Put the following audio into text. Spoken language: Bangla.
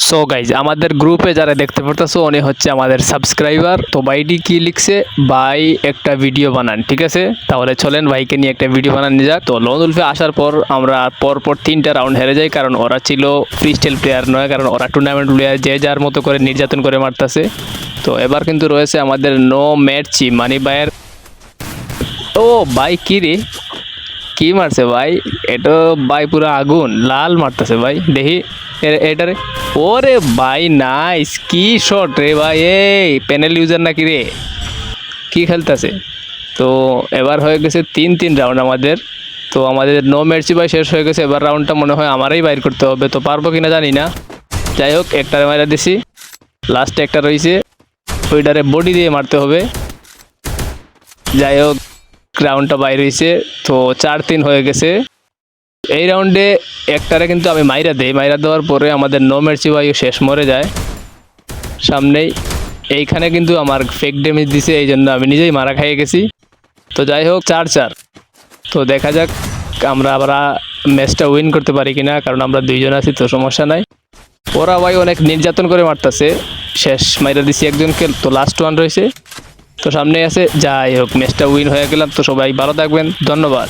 সো গাইজ আমাদের গ্রুপে যারা দেখতে পারতেছো উনি হচ্ছে আমাদের সাবস্ক্রাইবার। তো ভাইটি কি লিখছে, ভাই একটা ভিডিও বানান। ঠিক আছে, তাহলে চলেন ভাইকে নিয়ে একটা ভিডিও বানান নিয়ে যাক। তো লন উলফে আসার পর আমরা পরপর 3টা রাউন্ড হেরে যাই, কারণ ওরা ছিল ফ্রিস্টাইল প্লেয়ার নয়, কারণ ওরা টুর্নামেন্ট প্লেয়ার, যে যার মতো করে নির্যাতন করে মারতেছে। তো এবার কিন্তু রয়েছে আমাদের নো ম্যাচি মানি ভাইয়ের। ও ভাই কি রে, কি মারছে ভাই? এটা ভাই পুরো আগুন লাল মারতেছে ভাই, দেখি এটারে। ওরে ভাই নাইস, কি শট রে ভাই! এই প্যানেল ইউজার নাকি রে, কি খেলতেছে? তো এবার হয়ে গেছে 3-3 রাউন্ড আমাদের। তো আমাদের নো মেরচি ভাই শেষ হয়ে গেছে, এবার রাউন্ডটা মনে হয় আমারই বাইর করতে হবে। তো পারবো কিনা জানি না, যাই হোক একটা মারা দিছি, লাস্টে একটা রয়েছে, ওইটারে বডি দিয়ে মারতে হবে। যাই হোক রাউন্ডটা বাইর হয়েছে, তো 4-3 হয়ে গেছে। এই রাউন্ডে একটারে কিন্তু আমি মাইরা দেই, মাইরা দেওয়ার পরে আমাদের নো মেরচি ভাইও শেষ মরে যায় সামনেই। এইখানে কিন্তু আমার ফেক ড্যামেজ দিছে, এই জন্য আমি নিজেই মারা খাইয়ে গেছি। তো যাই হোক 4-4। তো দেখা যাক আমরা আবার ম্যাচটা উইন করতে পারি কিনা, কারণ আমরা দুইজন আছি তো সমস্যা নাই। ওরা ভাই অনেক নির্যাতন করে মারতেছে, শেষ মাইরা দিছি একজনকে, তো লাস্ট ওয়ান রয়েছে, তো সামনে আছে। যাই হোক ম্যাচটা উইন হয়ে গেলাম। তো সবাই ভালো থাকবেন, ধন্যবাদ।